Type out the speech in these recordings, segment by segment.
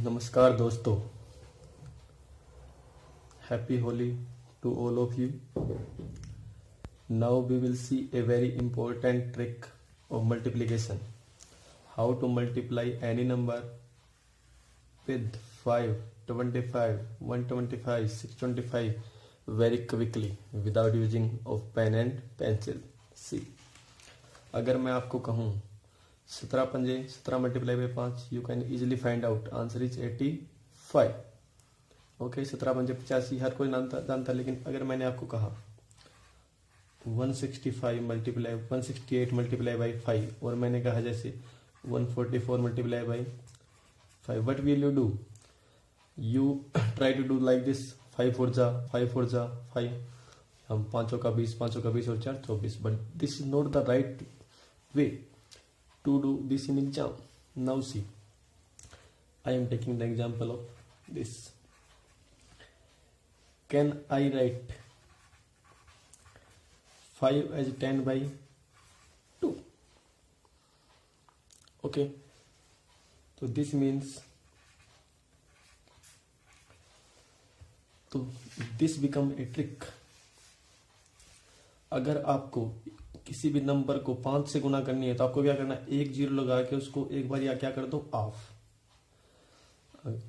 नमस्कार दोस्तों, happy Holi to all of you. Now we will see a very important trick of multiplication. How to multiply any number with 5, 25, 125, 625 very quickly without using of pen and pencil. See, अगर मैं आपको कहूँ 17 पंजे 17 multiply by 5, you can easily find out answer is 85. Okay, 17 पंजे 85 हर कोई जानता, लेकिन अगर मैंने आपको कहा 165 मल्टीप्लाई 168 मल्टीप्लाई बाई 5 और मैंने कहा जैसे 144 multiply by 5, what will you do? You try to do like this, 5 4 जा 5, हम पांचों का 20 और 4 24, but this is not the right way to do this in exam. Now see, I am taking the example of this. Can I write 5 as 10 by 2? Okay, so this means, तो this become a trick. अगर आपको किसी भी number को 5 से गुना करनी है तो आपको क्या करना है, एक जीरो लगा के उसको एक बार या क्या कर दो, of.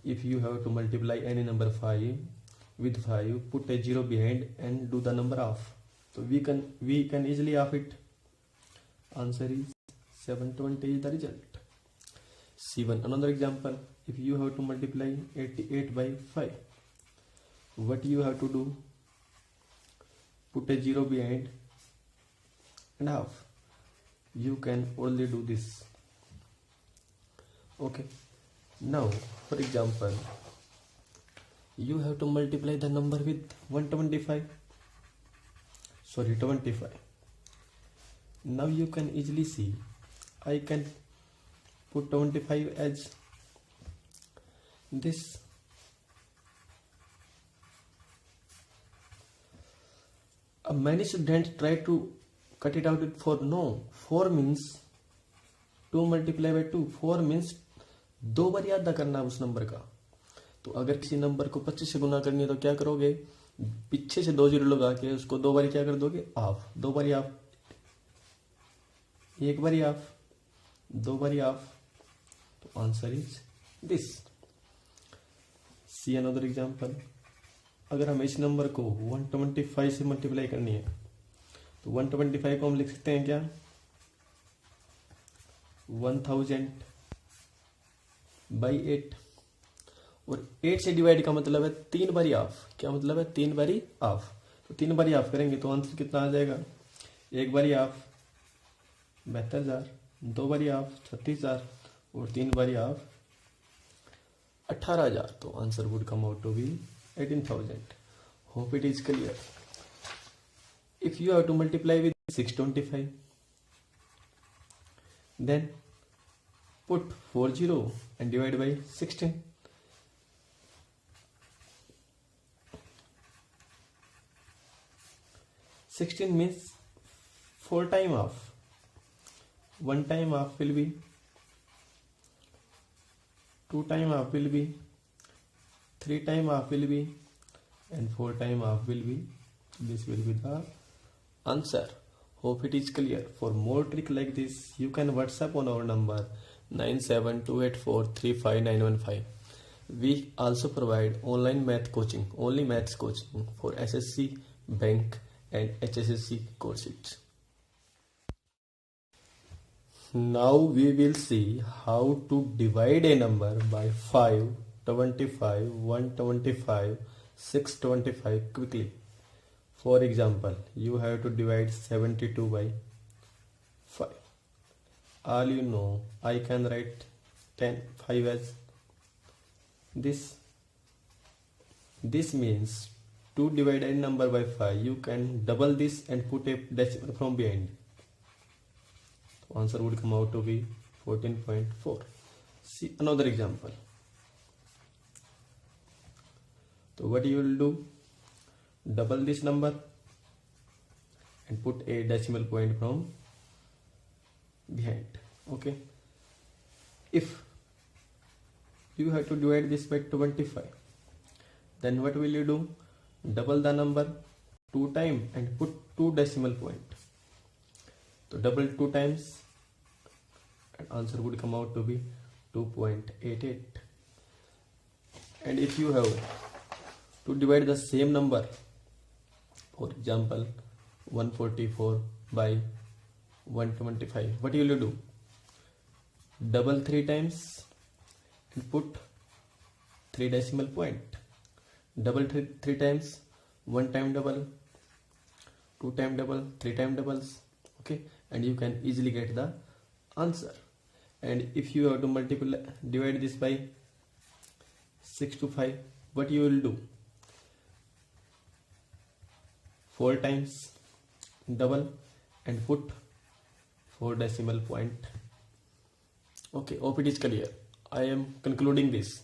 If you have to multiply any number 5 with 5, put a zero behind and do the number off. So we can easily off it. Answer is 720 is the result. See one another example. If you have to multiply 88 by 5, what you have to do? Put a zero behind and half. You can only do this. Okay, now for example, you have to multiply the number with 25. Now you can easily see, I can put 25 as this. Many students try to cut it out with 4. No, 4 means 2 multiply by 2. 4 means 2 बार याद करना उस number का. तो अगर किसी number को 25 से गुना करनी है तो क्या करोगे, पीछे से 2 जीरो लगा के उसको 2 बार क्या कर दोगे, ऑफ. 2 बार ऑफ, एक बार ऑफ, 2 बार ऑफ. तो answer is this. See another example. अगर हमें इस नंबर को 125 से मल्टीप्लाई करनी है तो 125 को हम लिख सकते हैं क्या, 1000 बाई 8. और 8 से डिवाइड का मतलब है 3 बारी ऑफ. क्या मतलब है, 3 बारी ऑफ. तो 3 बारी ऑफ करेंगे तो आंसर कितना आ जाएगा, एक बारी ऑफ 72,000, 2 बारी ऑफ 36,000 और 3 बारी ऑफ 18,000. तो answer would come out to be 18,000. Hope it is clear. If you have to multiply with 625, then put 40 and divide by 16. 16 means 4 time off. 1 time off will be, 2 time off will be, 3 time off will be, and 4 time off will be. This will be the answer. Hope it is clear. For more trick like this, you can WhatsApp on our number 9728435915. We also provide online math coaching, only maths coaching for SSC, bank and HSSC courses. Now we will see how to divide a number by 5, 25, 125, 625 quickly. For example, you have to divide 72 by 5. All you know, I can write 5 as this. This means to divide a number by 5, you can double this and put a decimal from behind. So answer would come out to be 14.4. See another example. So what you will do, double this number and put a decimal point from behind. Okay, if you have to divide this by 25. Then what will you do? Double the number 2 times and put 2 decimal point. So double 2 times and answer would come out to be 2.88. And if you have to divide the same number, for example 144 by 125, what will you do? Double 3 times and put 3 decimal point. Double 3 times, 1 time double, 2 time double, 3 time doubles. Okay, and you can easily get the answer. And if you have to divide this by 6 to 5, what you will do? 4 times double and put 4 decimal point. Okay, hope it is clear. I am concluding this.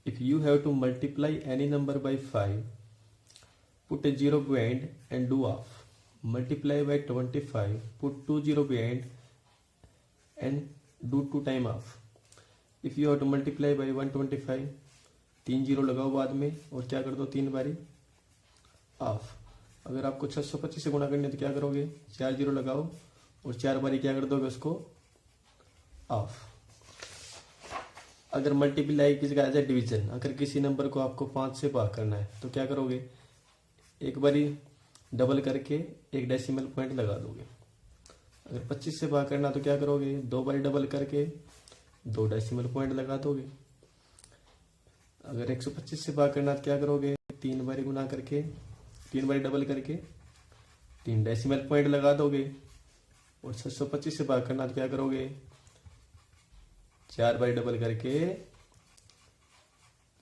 If you have to multiply any number by 5, put a 0 behind and do half. Multiply by 25, put 2 0 behind and do 2 time half. If you have to multiply by 125, 3 0 लगाओ बाद में और क्या कर दो 3 बारी half. अगर आपको 625 से गुणा करने तो क्या करोगे? 4 0 लगाओ और 4 बारी क्या कर दोगे उसको हाफ. अगर मल्टीप्लाई की जगह एज ए डिवीजन, अगर किसी नंबर को आपको 5 से भाग करना है तो क्या करोगे? एक बारी डबल करके एक डेसिमल पॉइंट लगा दोगे. अगर 25 से भाग करना तो क्या करोगे? 2 बारी डबल करके 2 डेसिमल पॉइंट लगा दोगे. अगर 125 से भाग करना तो क्या करोगे? 3 बारी गुना करके 3 बारी डबल करके 3 डेसिमल पॉइंट लगा दोगे. और 625 से भाग करना तो क्या करोगे? 4 बारी डबल करके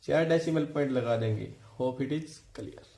4 डेसिमल पॉइंट लगा देंगे. Hope it is clear.